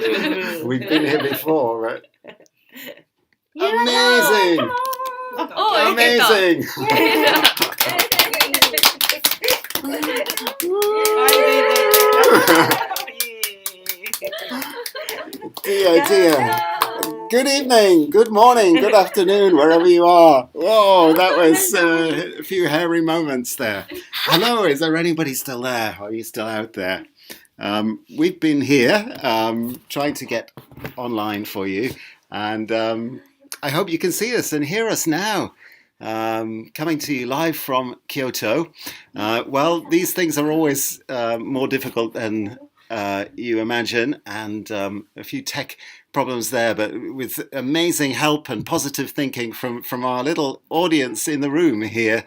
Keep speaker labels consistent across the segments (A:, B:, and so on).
A: We've been here before, right?
B: Amazing! Amazing! Dear. Good evening, good morning, good afternoon, wherever you are. Whoa, that was a few hairy moments there. Hello, is there anybody still there? Are you still out there? We've been here trying to get online for you, and I hope you can see us and hear us now. Coming to you live from Kyoto. Well, these things are always more difficult than you imagine, and a few tech problems there, but with amazing help and positive thinking from our little audience in the room here,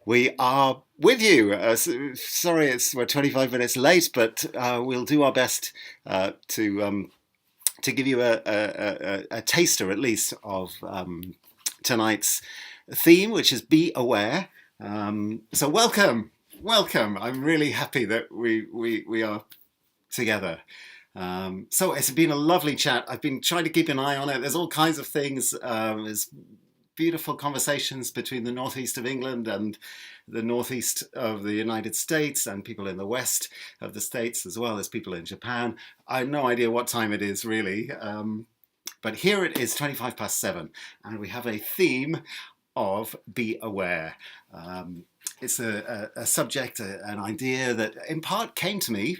B: we are with you. Sorry, we're 25 minutes late, but we'll do our best to give you a taster, at least, of tonight's theme, which is Be Aware. So welcome. I'm really happy that we are together. So it's been a lovely chat. I've been trying to keep an eye on it. There's all kinds of things. There's beautiful conversations between the northeast of England and the northeast of the United States, and people in the west of the States, as well as people in Japan. I have no idea what time it is really, but here it is 7:25, and we have a theme of Be Aware. It's a subject, an idea that in part came to me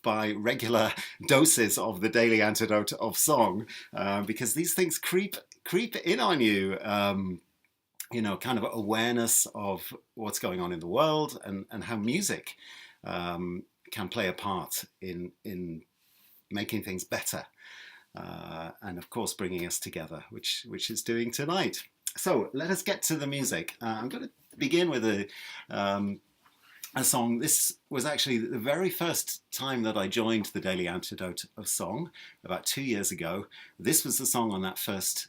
B: by regular doses of the daily antidote of song, because these things creep in on you, kind of awareness of what's going on in the world, and how music can play a part in making things better, and of course bringing us together, which is doing tonight. So let us get to the music. I'm going to begin with a song. This was actually the very first time that I joined the Daily Antidote of Song, about 2 years ago. This was the song on that first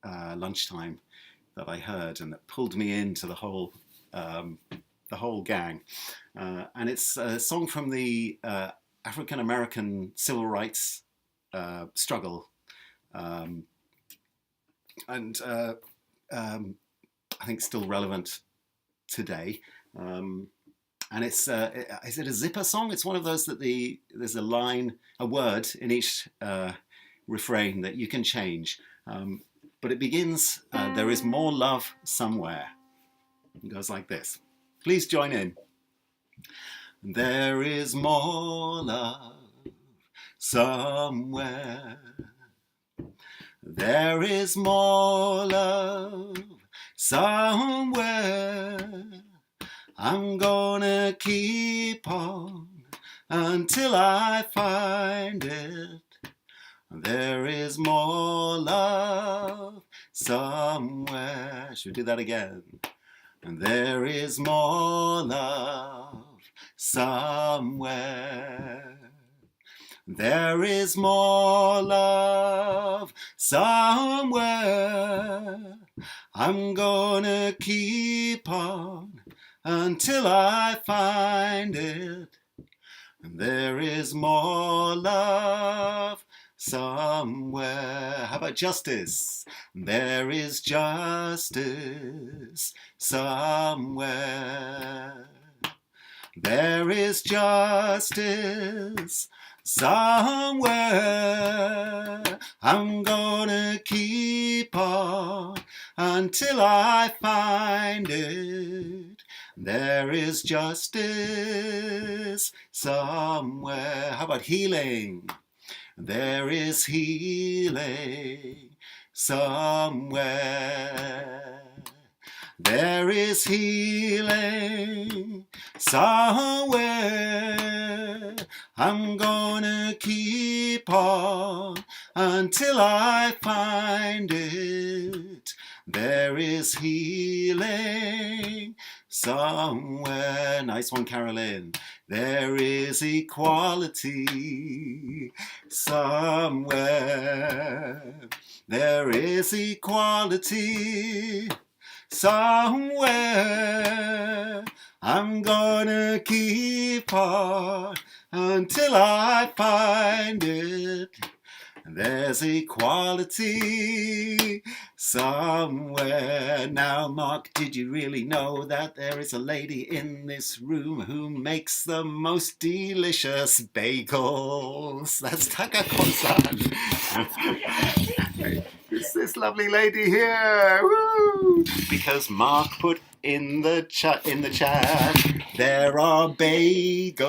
B: lunchtime that I heard, and that pulled me into the whole gang. And it's a song from the African American civil rights struggle, and I think still relevant today. And it's is it a zipper song? It's one of those that there's a word in each refrain that you can change. But it begins, there is more love somewhere. It goes like this. Please join in. There is more love somewhere. There is more love somewhere. I'm gonna keep on until I find it. There is more love somewhere. Should we do that again? And there is more love somewhere. There is more love somewhere. I'm gonna keep on until I find it. And there is more love somewhere. How about justice? There is justice somewhere. There is justice somewhere. I'm gonna keep on until I find it. There is justice somewhere. How about healing? There is healing somewhere. There is healing somewhere. I'm gonna keep on until I find it. There is healing somewhere. Nice one, Carolyn. There is equality somewhere. There is equality somewhere. I'm gonna keep on until I find it. There's equality somewhere. Now, Mark, did you really know that there is a lady in this room who makes the most delicious bagels? That's Taka Konsan. It's this lovely lady here. Woo! Because Mark put in the chat, there are bagels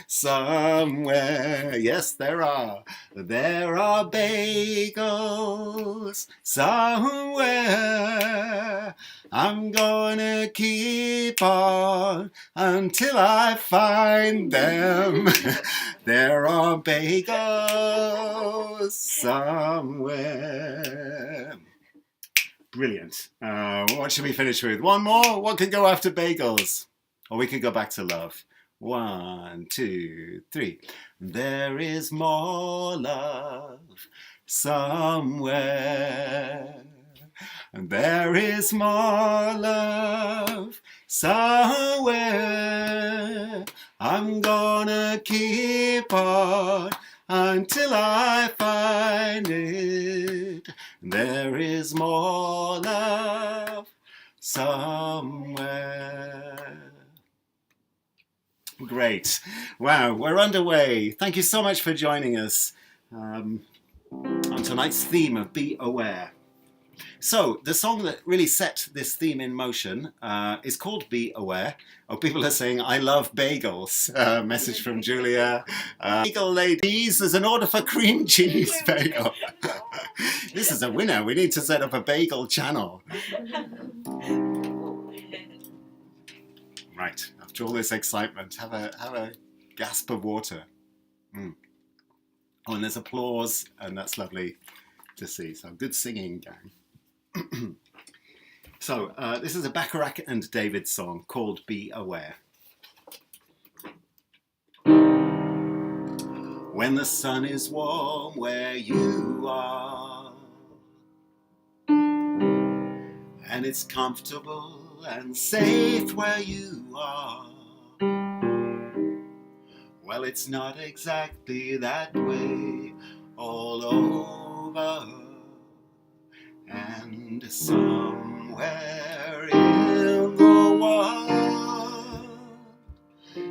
B: somewhere. Yes, there are. There are bagels somewhere. I'm gonna keep on until I find them. There are bagels somewhere. Brilliant. What should we finish with? One more? What could go after bagels? Or we could go back to love. 1, 2, 3. There is more love somewhere. There is more love somewhere. I'm gonna keep on until I find it. There is more love somewhere. Great. Wow, we're underway. Thank you so much for joining us on tonight's theme of Be Aware. So, the song that really set this theme in motion is called Be Aware. Oh, people are saying, I love bagels. Message from Julia. Bagel ladies, there's an order for cream cheese bagel. This is a winner. We need to set up a bagel channel. Right, after all this excitement, have a gasp of water. Oh, and there's applause, and that's lovely to see. So, good singing, gang. So, this is a Bacharach and David song called Be Aware. When the sun is warm where you are, and it's comfortable and safe where you are, well, it's not exactly that way all over. And somewhere in the world,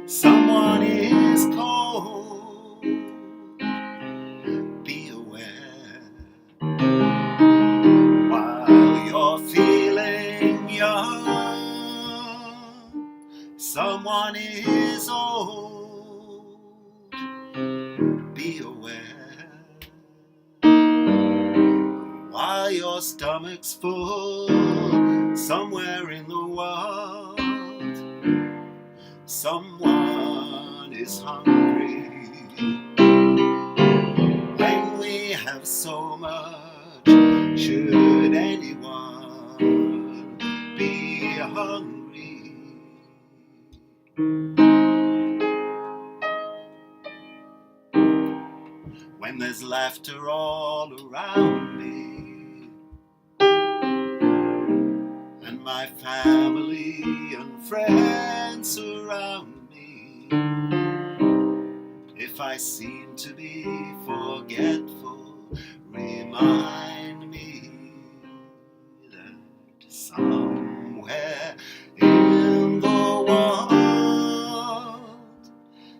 B: someone is cold. Be aware while you're feeling young. Someone is old. Be aware while your stomach's full. Somewhere in the world, someone is hungry. When we have so much, should anyone be hungry? When there's laughter all around me, and my family and friends surround me, if I seem to be forgetful, remind me that somewhere in the world,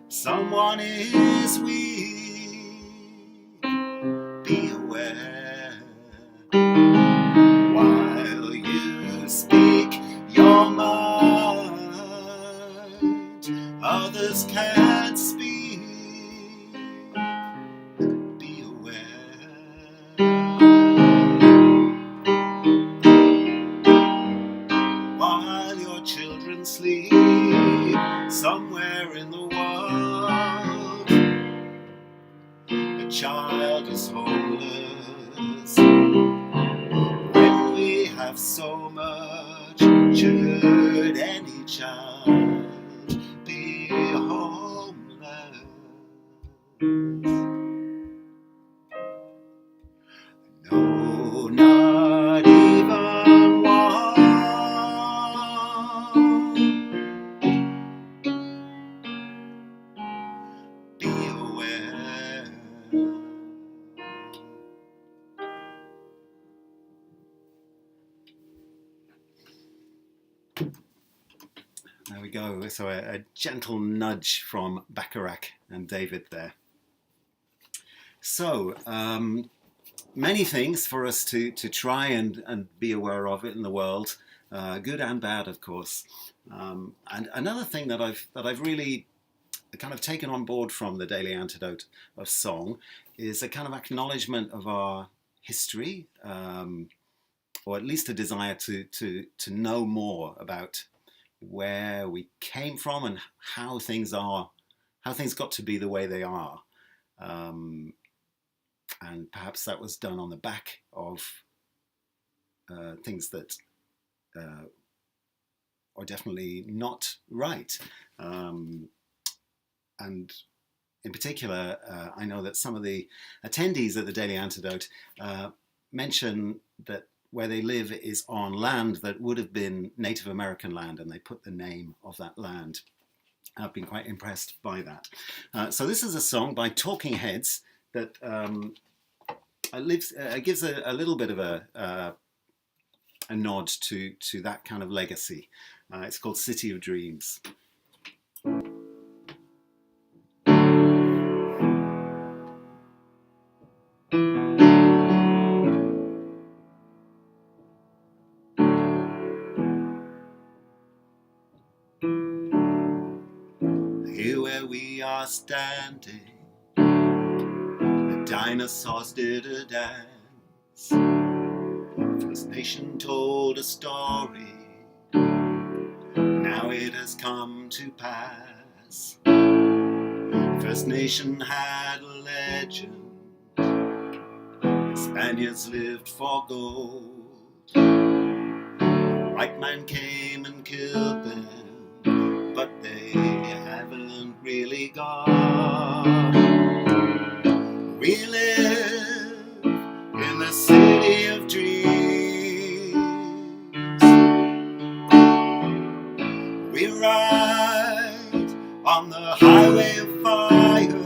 B: someone is weak. Be aware while you speak your mind. Others can't speak. Be aware while your children sleep. Somewhere in the world, a child is homeless. When we have so much, should any child be homeless? No, not even one. Be aware There we go. So a gentle nudge from Bacharach and David there. So many things for us to try and be aware of it in the world, good and bad, of course. And another thing that I've really kind of taken on board from the Daily Antidote of Song is a kind of acknowledgement of our history, or at least a desire to know more about where we came from and how things got to be the way they are. And perhaps that was done on the back of things that are definitely not right. And in particular, I know that some of the attendees at the Daily Antidote mention that where they live is on land that would have been Native American land, and they put the name of that land. I've been quite impressed by that. So this is a song by Talking Heads that gives a little bit of a nod to that kind of legacy. It's called City of Dreams. Here where we are standing, the dinosaurs did a dance. First Nation told a story, now it has come to pass. First Nation had a legend, the Spaniards lived for gold. White man came and killed them, but they haven't really gone. We live in the city of dreams. We ride on the highway of fire.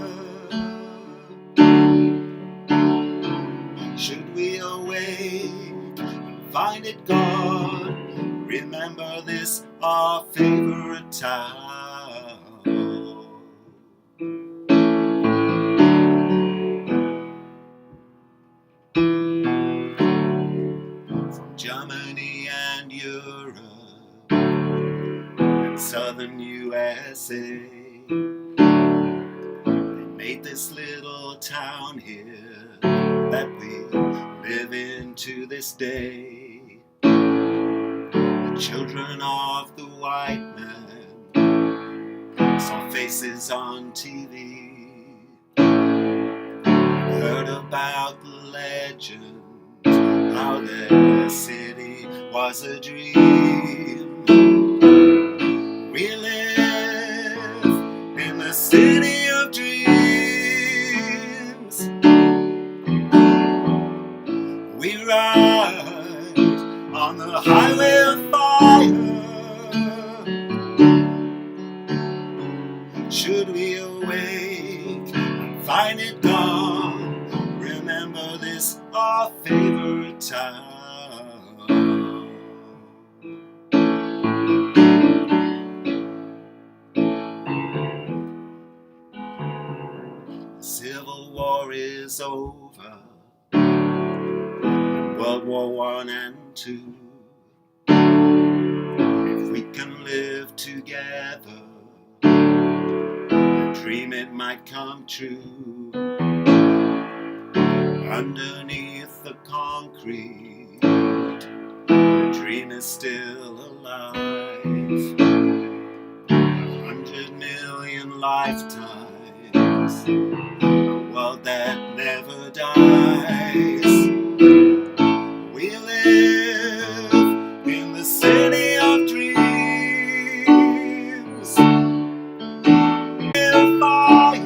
B: Should we awake and find it gone, remember this, our favorite town. From Germany and Europe and southern USA, they made this little town here that we live in to this day. The children of the white man saw faces on TV, heard about the legend, how their city was a dream. We live in the city of dreams. We ride on the highway of fire. Should we awake and find it gone, remember this, our favorite town. The Civil War is over, World War I and II. If we can live together, a dream it might come true. Underneath the concrete, the dream is still alive. 100 million lifetimes, a world that never dies. We live in the city of dreams. Fire.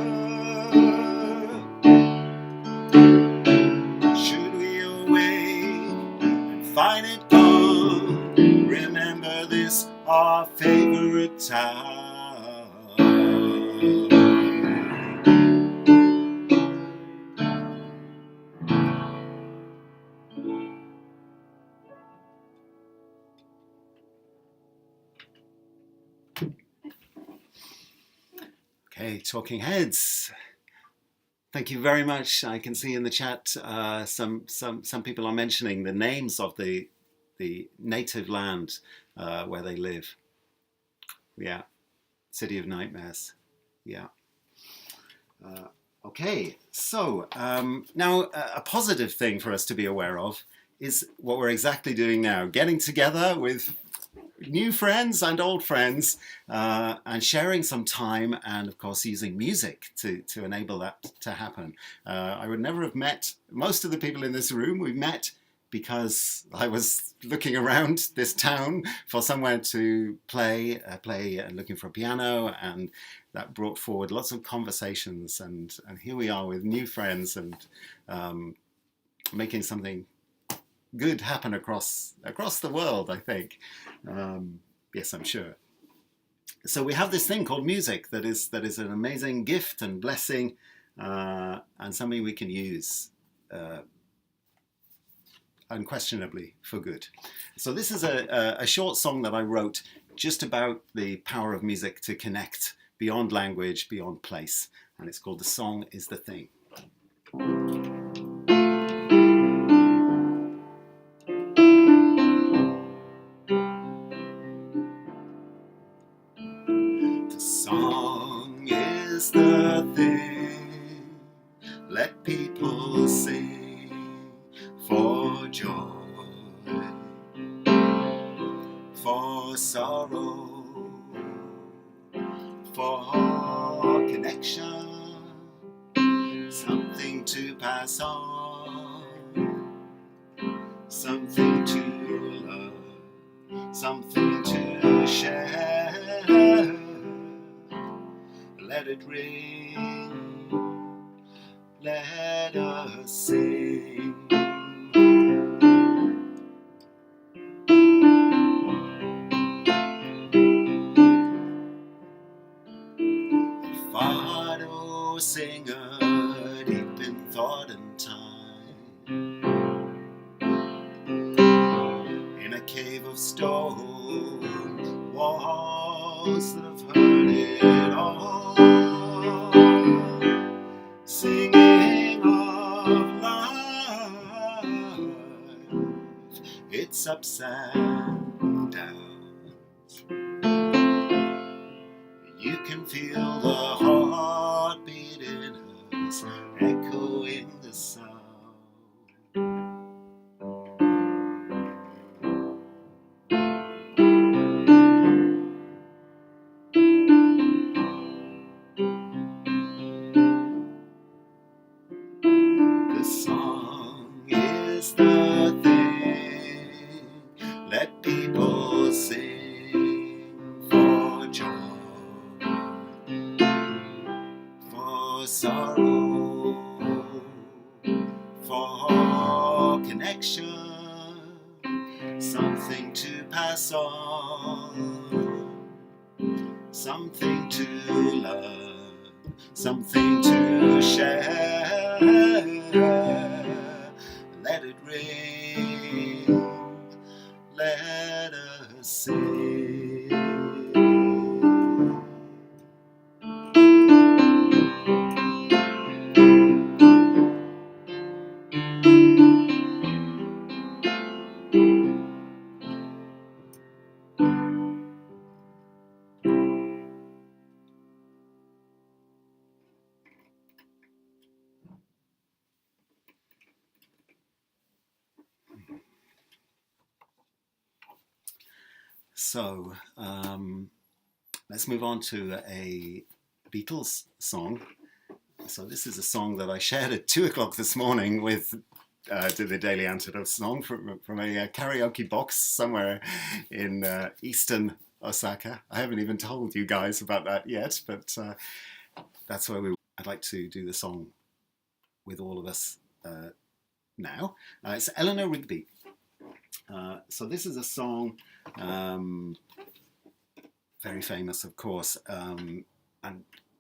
B: Should we awake and find it gone, remember this, our favorite town. Hi, Talking Heads. Thank you very much. I can see in the chat some people are mentioning the names of the native land where they live. Yeah, City of Nightmares. Yeah. Okay, so now a positive thing for us to be aware of is what we're exactly doing now, getting together with new friends and old friends and sharing some time, and of course using music to enable that to happen. I would never have met most of the people in this room. We met because I was looking around this town for somewhere to play and looking for a piano, and that brought forward lots of conversations, and here we are with new friends and making something good happen across the world, I think. Yes, I'm sure. So we have this thing called music that is an amazing gift and blessing, and something we can use unquestionably for good. So this is a short song that I wrote just about the power of music to connect beyond language, beyond place, and it's called The Song Is the Thing. The song is the thing, let people sing for joy, for sorrow, for connection, something to pass on, something to love, something to share. Let it ring, let us sing. Fado singer, deep in thought and time, in a cave of stone, walls that have heard it all, singing of life, its ups and downs. You can feel the heartbeat in us, echoing the sound. The song is the thing, let people sing for joy, for sorrow, for connection, something to pass on, something to love, something to share. Let it ring, let us sing. So let's move on to a Beatles song. So this is a song that I shared at 2 o'clock this morning with to the Daily Antidote song from a karaoke box somewhere in eastern Osaka. I haven't even told you guys about that yet, but that's where I'd like to do the song with all of us now. It's Eleanor Rigby. So this is a song, very famous, of course, and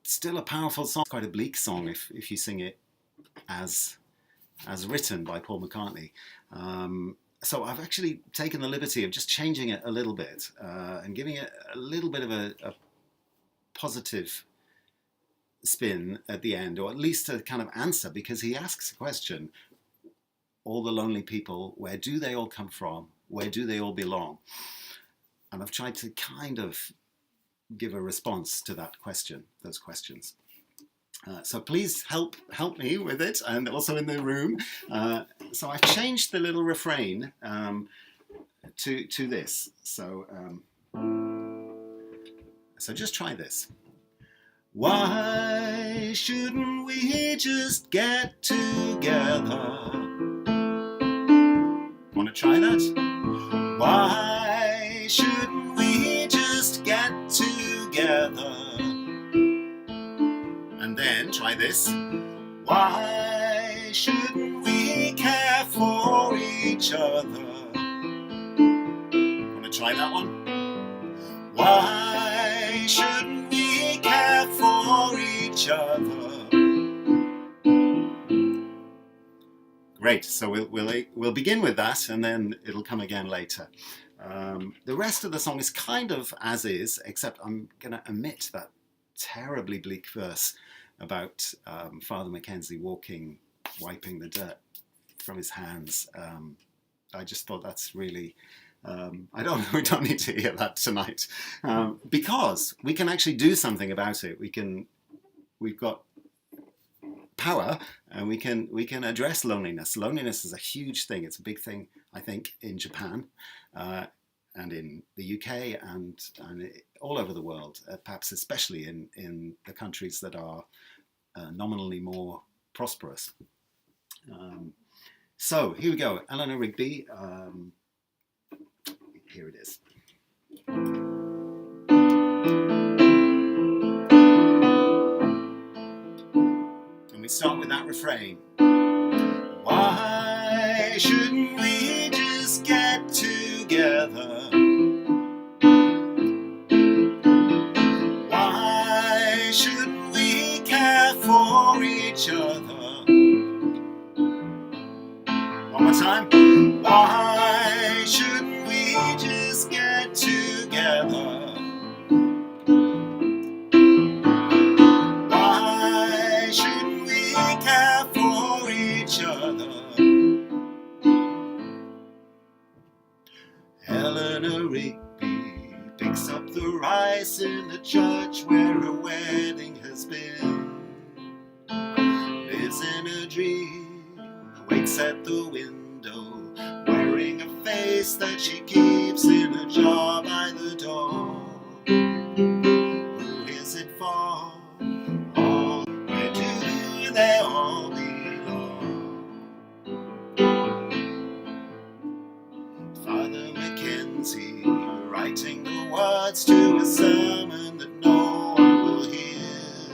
B: still a powerful song. It's quite a bleak song if you sing it as written by Paul McCartney. So I've actually taken the liberty of just changing it a little bit and giving it a little bit of a positive spin at the end, or at least a kind of answer, because he asks a question. All the lonely people, where do they all come from? Where do they all belong? And I've tried to kind of give a response to that question, those questions. So please help me with it, and also in the room. So I've changed the little refrain to this. So just try this. Why shouldn't we just get together? Want to try that? Why shouldn't we just get together? And then try this. Why shouldn't we care for each other? Want to try that one? Why shouldn't we care for each other? Great. So we'll begin with that, and then it'll come again later. The rest of the song is kind of as is, except I'm going to omit that terribly bleak verse about Father Mackenzie wiping the dirt from his hands. I just thought that's really, we don't need to hear that tonight, because we can actually do something about it. We've got power, and we can address loneliness. Loneliness is a huge thing. It's a big thing, I think, in Japan, and in the UK, and all over the world, perhaps especially in the countries that are nominally more prosperous. So here we go, Eleanor Rigby. Here it is. And we start with that refrain. Why shouldn't we just get together? Why shouldn't we care for each other? One more time. Why shouldn't we just get together? Why shouldn't we care for each other? Eleanor Rigby picks up the rice in the church where a wedding has been. Lives in a dream, waits at the window, wearing a face that she keeps in a jar by the door. Who is it for? All, where do they all belong? Father Mackenzie writing the words to a sermon that no one will hear.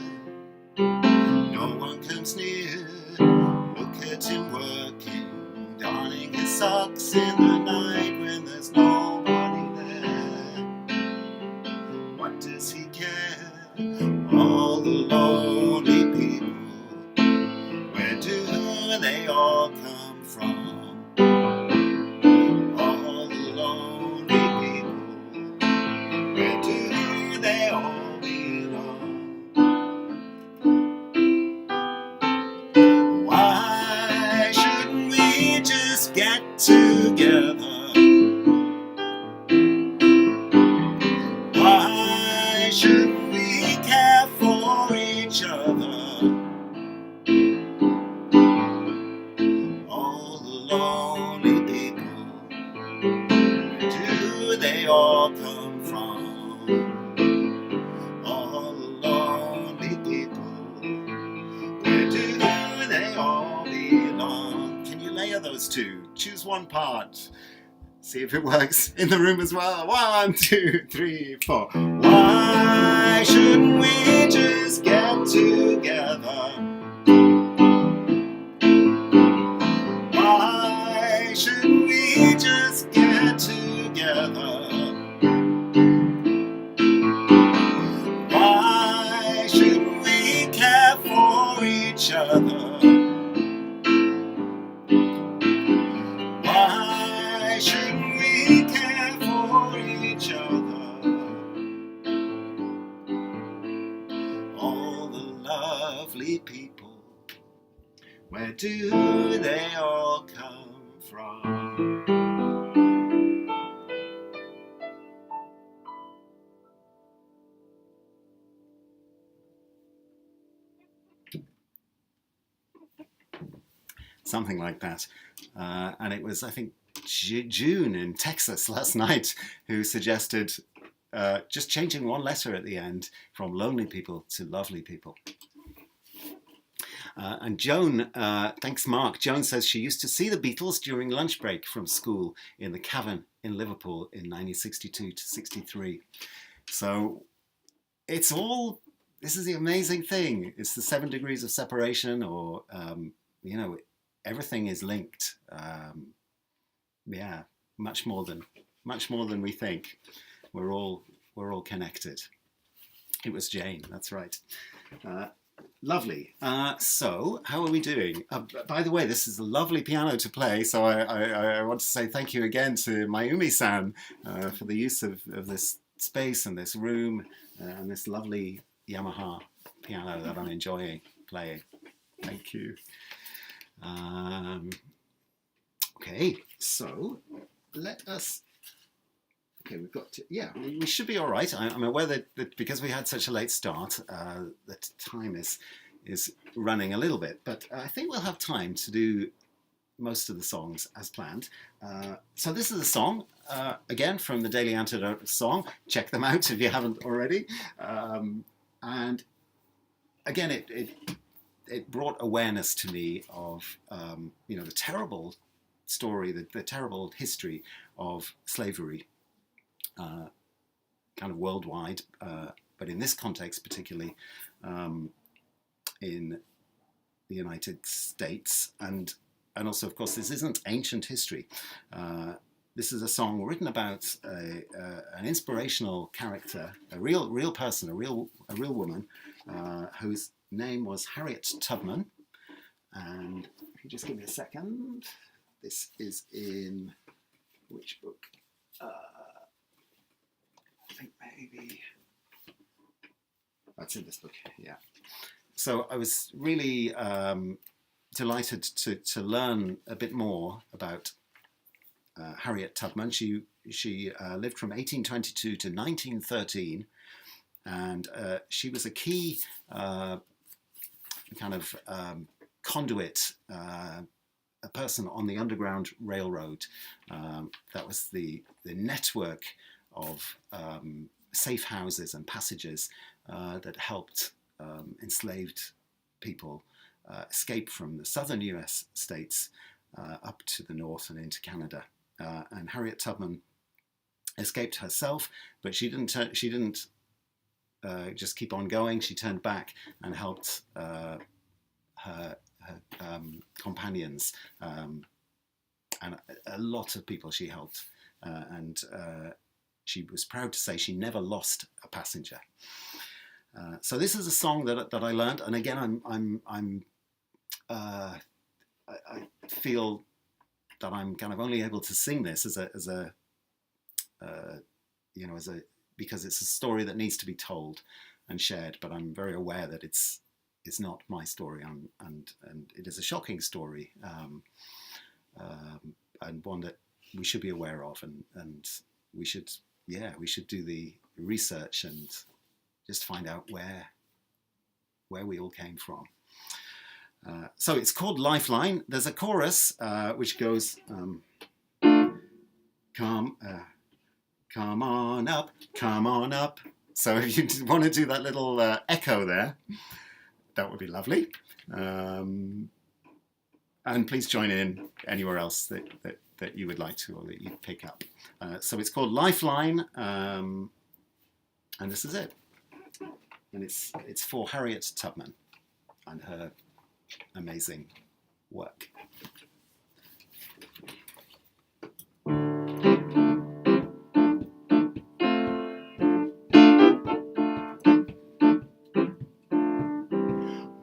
B: No one comes near. Look at him working, darning his socks in the night when there's nobody there. What does he care? All the lonely people, where do they all come from? All the lonely people, where do they all belong? Why shouldn't we just get together? Why shouldn't we care for each other? All the lonely people, where do they all come from? All the lonely people, where do they all belong? Can you layer those two? Choose one part. See if it works in the room as well. 1, 2, 3, 4. Why shouldn't we just get together? Why shouldn't we just get together? Why shouldn't we care for each other? Why shouldn't we care for each other? All the love Where do they all come from? Something like that. And it was, I think, June in Texas last night who suggested just changing one letter at the end from lonely people to lovely people. And Joan, thanks Mark, Joan says she used to see the Beatles during lunch break from school in the Cavern in Liverpool in 1962 to 63. So it's all, this is the amazing thing. It's the 7 degrees of separation, or, you know, everything is linked. Yeah, much more than we think. We're all connected. It was Jane, that's right. Lovely. So, how are we doing? By the way, this is a lovely piano to play, so I want to say thank you again to Mayumi-san for the use of this space and this room and this lovely Yamaha piano that I'm enjoying playing. Thank you. Okay, so let us... Okay, we've got to, yeah, we should be all right. I'm aware that because we had such a late start, that time is running a little bit, but I think we'll have time to do most of the songs as planned. So this is a song, again, from the Daily Antidote song. Check them out if you haven't already. And again, it brought awareness to me of, you know, the terrible story, the terrible history of slavery. Kind of worldwide, but in this context particularly in the United States, and also, of course, this isn't ancient history. This is a song written about an inspirational character, a real person, a real woman, whose name was Harriet Tubman. And if you just give me a second, this is in which book? I think maybe that's in this book, yeah. So I was really delighted to learn a bit more about Harriet Tubman. She lived from 1822 to 1913, and she was a key kind of conduit, a person on the Underground Railroad. That was the network of safe houses and passages that helped enslaved people escape from the southern US states up to the north and into Canada. And Harriet Tubman escaped herself, but she didn't just keep on going. She turned back and helped her companions, and a lot of people she helped, and she was proud to say she never lost a passenger. So this is a song that I learned, and again, I feel that I'm kind of only able to sing this because it's a story that needs to be told and shared. But I'm very aware that it's not my story, and it is a shocking story, and one that we should be aware of, and we should do the research and just find out where we all came from. So it's called Lifeline. There's a chorus which goes, come on up, come on up. So if you want to do that little echo there, that would be lovely. And please join in anywhere else that you would like to, or that you pick up. So it's called Lifeline, and this is it. And it's for Harriet Tubman and her amazing work.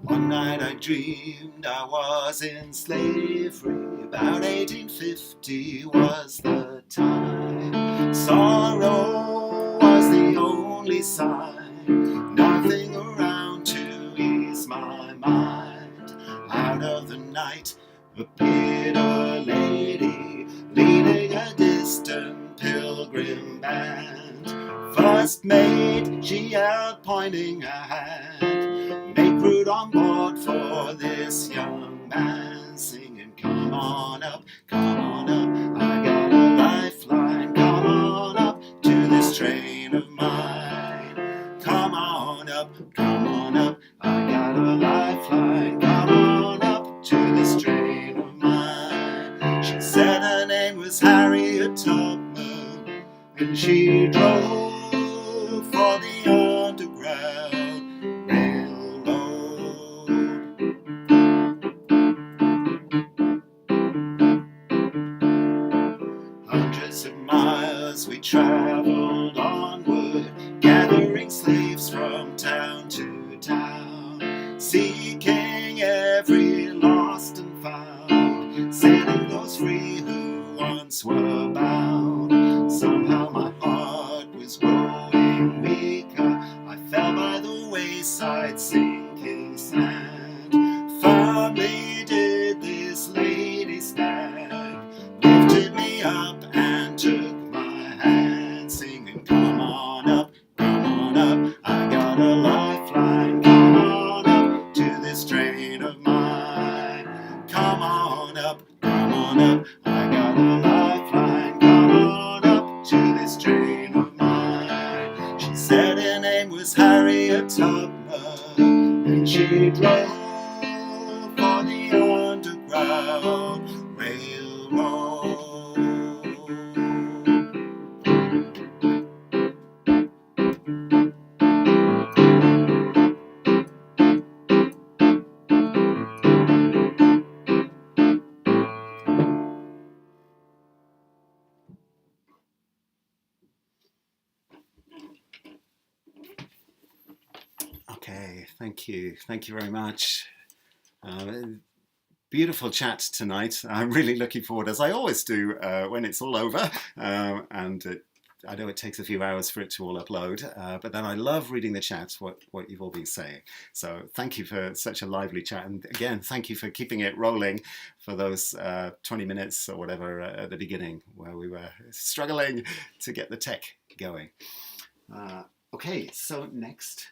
B: One night I dreamed I was in slavery. About 1850 was the time. Sorrow was the only sign. Nothing around to ease my mind. Out out of the night appeared a lady leading a distant pilgrim band. First mate she held pointing her hand, make route on board for this young man, singing, come on up, I got a lifeline, come on up to this train of mine. Come on up, I got a lifeline, come on up to this train of mine. She said her name was Harriet Tubman, and she drove for the Underground Railroad. Hundreds of miles we travelled onward, gathering slaves from town to town, seeking every lost and found, setting those free who once were bound. Somehow my heart was growing weaker, I fell by the wayside sinking sand. Firmly did this lady stand, lifted me up and took my hand, singing, come on up, I got a lifeline, come on up to this train of mine. Come on up, I got a lifeline, come on up to this train of mine. She said her name was Harriet Tubman, and she drove for the Underground Railroad. Okay, thank you very much. Beautiful chat tonight. I'm really looking forward, as I always do, when it's all over. I know it takes a few hours for it to all upload, but then I love reading the chat, what you've all been saying. So thank you for such a lively chat. And again, thank you for keeping it rolling for those 20 minutes or whatever at the beginning, where we were struggling to get the tech going. Okay, so next.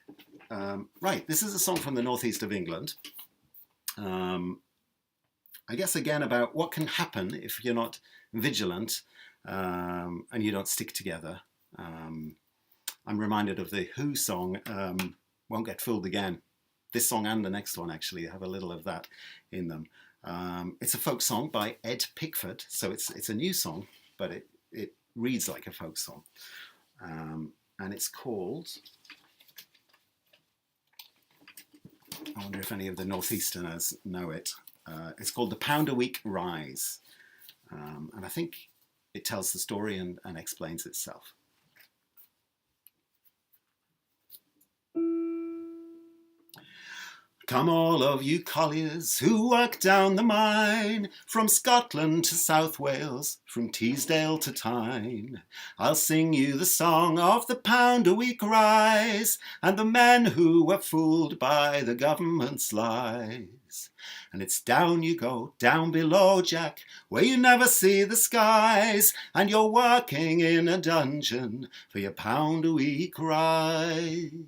B: Right, this is a song from the northeast of England. I guess again about what can happen if you're not vigilant and you don't stick together. I'm reminded of the Who song, Won't Get Fooled Again. This song and the next one actually have a little of that in them. It's a folk song by Ed Pickford, so it's a new song, but it reads like a folk song. And it's called, I wonder if any of the Northeasterners know it. It's called The Pound a Week Rise. And I think it tells the story and explains itself. Come all of you colliers who work down the mine, from Scotland to South Wales, from Teesdale to Tyne. I'll sing you the song of the pound a week rise, and the men who were fooled by the government's lies. And it's down you go, down below, Jack, where you never see the skies, and you're working in a dungeon for your pound a week rise.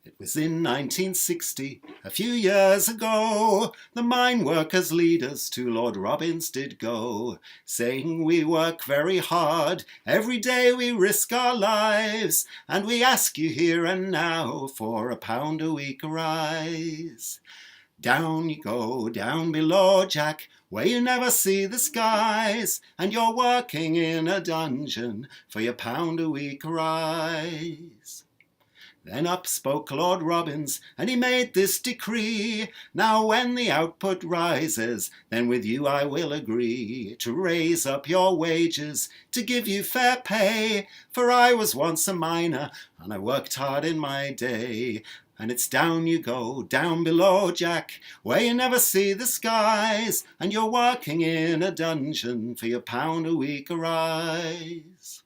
B: It was in 1960, a few years ago, the mine workers' leaders to Lord Robbins did go, saying we work very hard, every day we risk our lives, and we ask you here and now for a pound a week rise. Down you go, down below, Jack, where you never see the skies, and you're working in a dungeon for your pound a week rise. Then up spoke Lord Robbins, and he made this decree, now when the output rises, then with you I will agree, to raise up your wages, to give you fair pay, for I was once a miner, and I worked hard in my day. And it's down you go, down below, Jack, where you never see the skies, and you're working in a dungeon for your pound a week rise.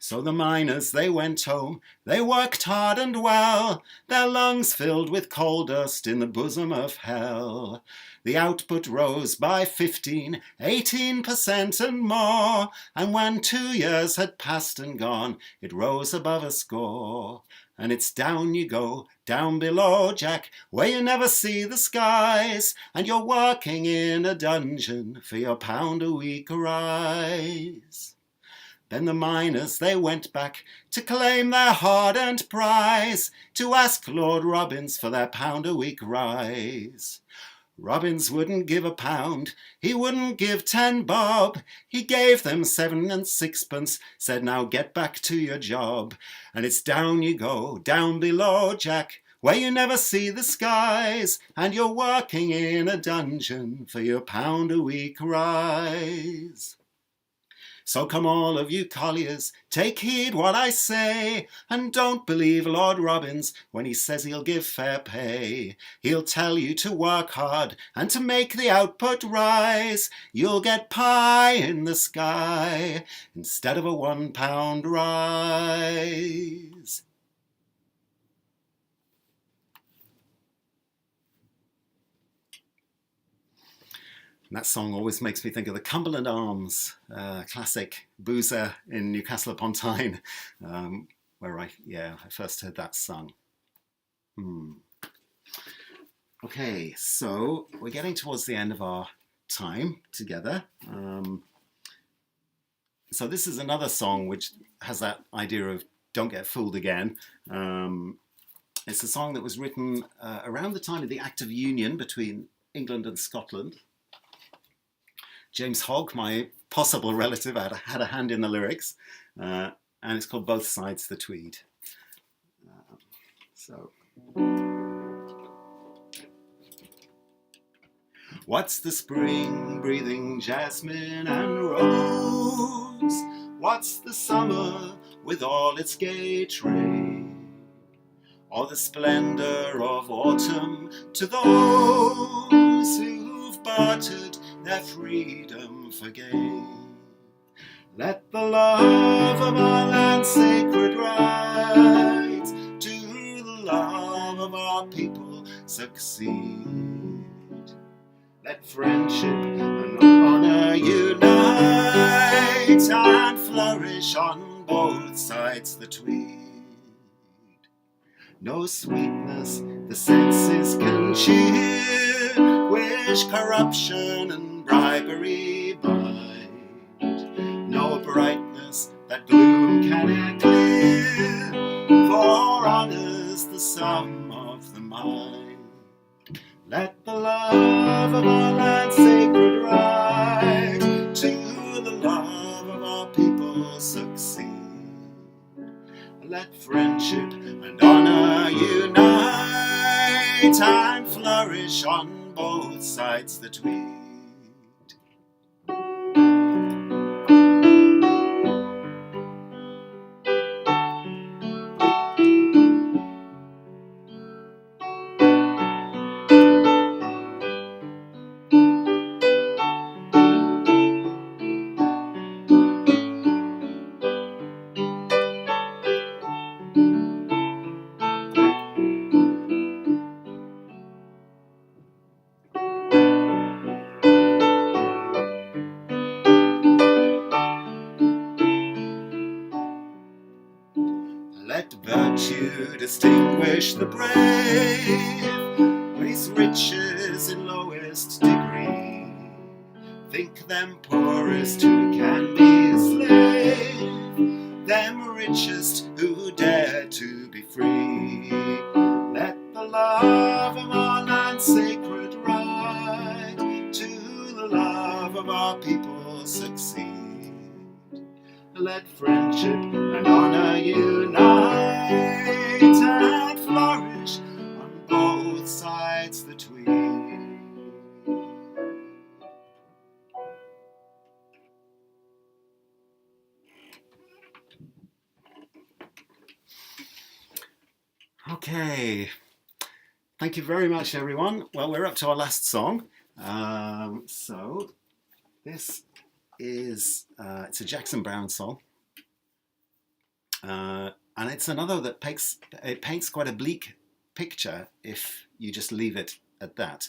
B: So the miners, they went home, they worked hard and well, their lungs filled with coal dust in the bosom of hell. The output rose by 15, 18% and more, and when 2 years had passed and gone, it rose above a score. And it's down you go, down below, Jack, where you never see the skies, and you're working in a dungeon for your £1 a week rise. Then the miners, they went back to claim their hard-earned prize, to ask Lord Robbins for their £1 a week rise. Robbins wouldn't give £1, he wouldn't give 10 bob, he gave them 7 and 6pence, said now get back to your job. And it's down you go, down below, Jack, where you never see the skies, and you're working in a dungeon for your £1 a week rise. So come all of you colliers, take heed what I say, and don't believe Lord Robbins when he says he'll give fair pay. He'll tell you to work hard and to make the output rise. You'll get pie in the sky instead of a £1 rise. And that song always makes me think of the Cumberland Arms, classic boozer in Newcastle upon Tyne, where I first heard that sung. Okay, so we're getting towards the end of our time together. So this is another song which has that idea of don't get fooled again. It's a song that was written around the time of the Act of Union between England and Scotland. James Hogg, my possible relative, had a hand in the lyrics, and it's called Both Sides the Tweed. What's the spring breathing jasmine and rose? What's the summer with all its gay train? Or the splendour of autumn to those who've bartered their freedom for gain? Let the love of our land sacred rise, to the love of our people succeed. Let friendship and honour unite and flourish on both sides the Tweed. No sweetness the senses can cheer, which corruption and bribery bind. No brightness that gloom can e'er clear, for honour's the sum of the mind. Let the love of our land sacred rise, to the love of our people succeed. Let friendship and honour unite and flourish on both sides the Tweed. Let virtue distinguish the brave, raise riches in lowest degree. Think them poorest who can be a slave, them richest who dare to be free. Let the love of our land sacred ride, to the love of our people succeed. Let friendship and honour unite and flourish on both sides the Tweed. Okay, thank you very much, everyone. Well, we're up to our last song. So this is it's a Jackson Browne song. And it's another that paints quite a bleak picture if you just leave it at that.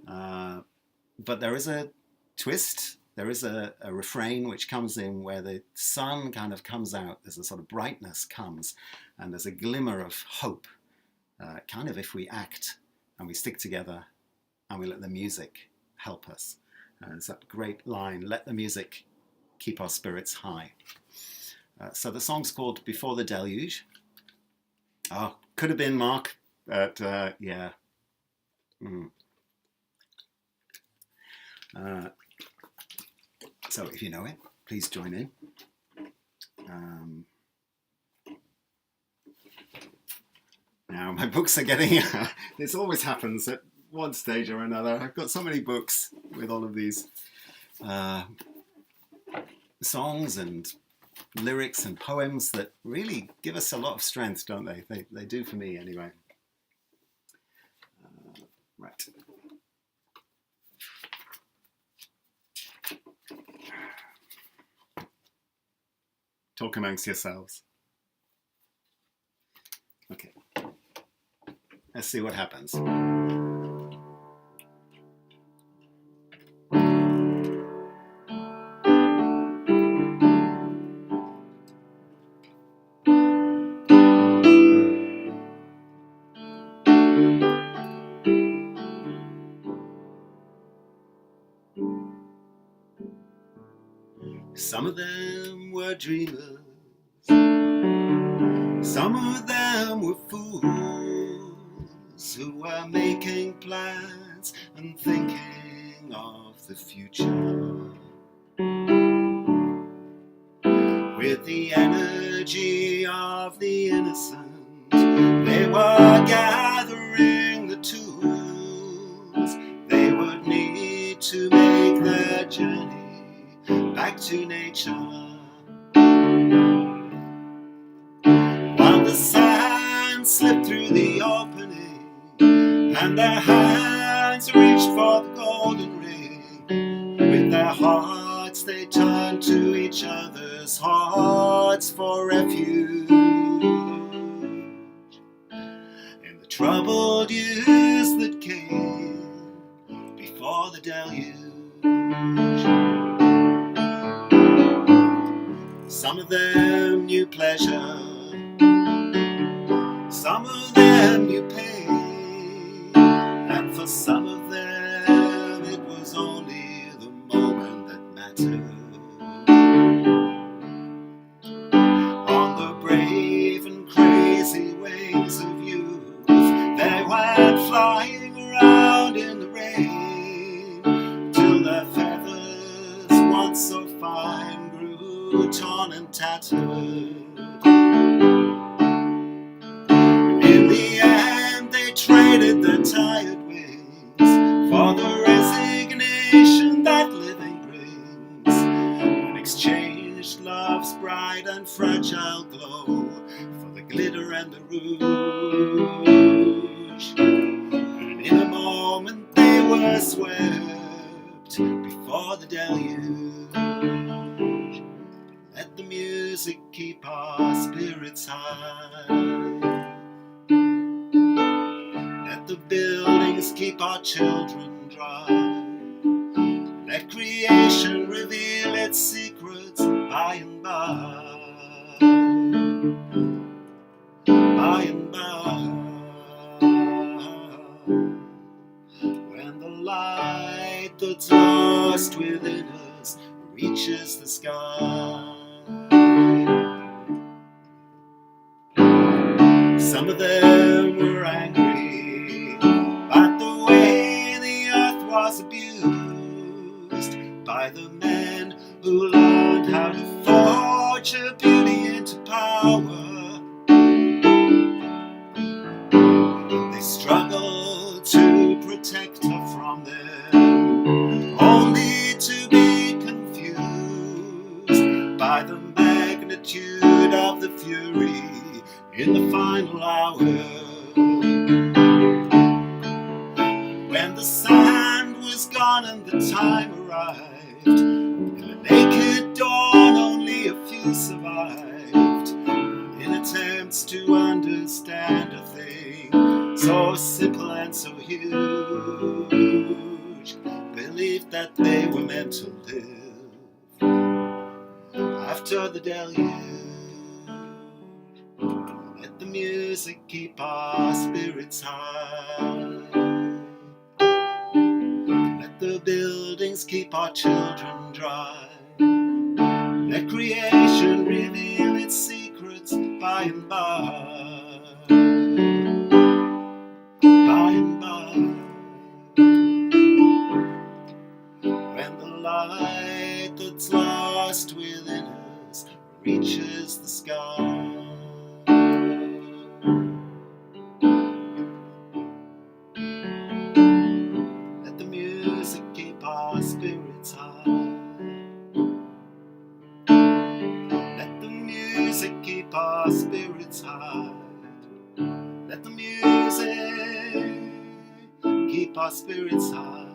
B: But there is a twist. There is a refrain which comes in where the sun kind of comes out. There's a sort of brightness comes, and there's a glimmer of hope. Kind of if we act and we stick together and we let the music help us. And it's that great line, let the music keep our spirits high. So the song's called Before the Deluge. Oh, could have been Mark, but yeah. So if you know it, please join in. Now my books are getting, this always happens at one stage or another. I've got so many books with all of these songs and lyrics and poems that really give us a lot of strength, don't they? They do for me anyway. Right. Talk amongst yourselves. Okay. Let's see what happens. Some of them were dreamers, some of them were fools who were making plans and thinking of the future. With the energy of the innocent, they were gathering the tools they would need to make their journey back to nature. While the sand slipped through the opening and their hands reached for the golden ring, with their hearts they turned to each other's hearts for refuge. In the troubled years that came before the deluge, some of them knew pleasure, some of them knew pain, and for some of them it was only the moment that mattered. On the brave and crazy wings of youth, they went flying around in the rain, till their feathers, once so fine, grew torn and tattered. In the end they traded their tired wings for the resignation that living brings, and exchanged love's bright and fragile glow for the glitter and the rouge. And in a moment they were swept before the deluge. Let the music keep our spirits high. Let the buildings keep our children dry. Let creation reveal its secrets by and by. By and by. When the light that's lost within us reaches the sky. Some of them were angry at the way the earth was abused by the men who learned how to forge her beauty into power. They struggled to protect her from them, only to be confused by the magnitude of the fury in the final hour. When the sand was gone and the time arrived, in the naked dawn only a few survived. to understand a thing so simple and so huge. Believed that they were meant to live after the deluge. Let the music keep our spirits high. Let the buildings keep our children dry. Let creation reveal its secrets by and by. By and by. When the light that's lost within us reaches the sky. Let the music keep our spirits high. Let the music keep our spirits high. Let the music keep our spirits high.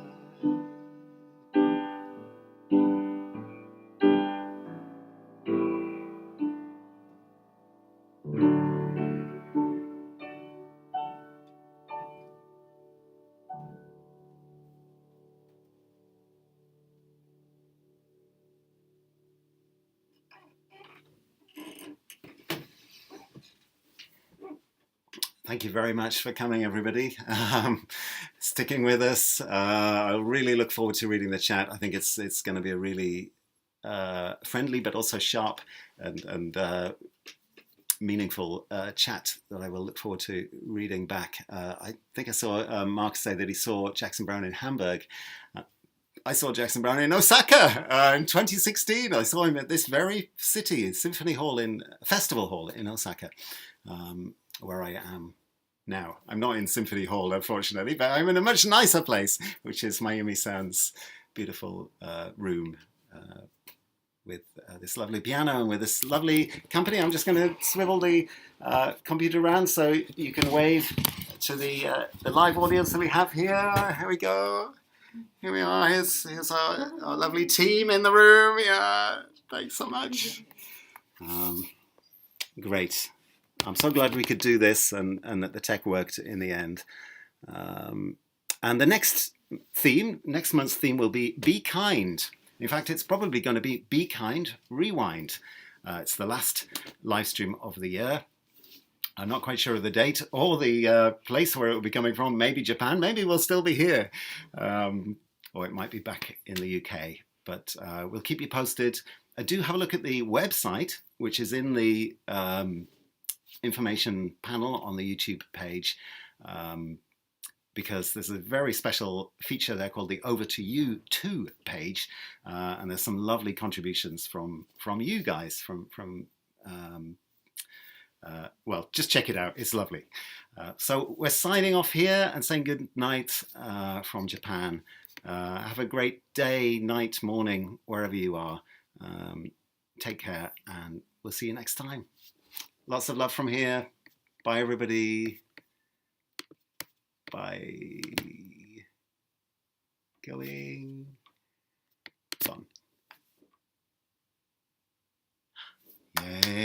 B: Thank you very much for coming, everybody. Sticking with us. I really look forward to reading the chat. I think it's going to be a really friendly but also sharp and meaningful chat that I will look forward to reading back. I think I saw Mark say that he saw Jackson Browne in Hamburg. I saw Jackson Browne in Osaka in 2016. I saw him at this very city, Festival Hall in Osaka, where I am now. I'm not in Symphony Hall, unfortunately, but I'm in a much nicer place, which is Mayumi Sound's beautiful room with this lovely piano and with this lovely company. I'm just going to swivel the computer around so you can wave to the live audience that we have here. Here we go. Here we are. Here's our lovely team in the room. Yeah, thanks so much. Great. I'm so glad we could do this and that the tech worked in the end. And the next month's theme will be kind. In fact, it's probably going to be kind, rewind. It's the last live stream of the year. I'm not quite sure of the date or the place where it will be coming from. Maybe Japan, maybe we'll still be here. Or it might be back in the UK. But we'll keep you posted. Do have a look at the website, which is in the information panel on the YouTube page, because there's a very special feature there called the Over to You 2 page, and there's some lovely contributions from you guys. Well, just check it out. It's lovely. So we're signing off here and saying good night from Japan. Have a great day, night, morning, wherever you are. Take care, and we'll see you next time. Lots of love from here. Bye, everybody. Bye. Going. Fun. Yay.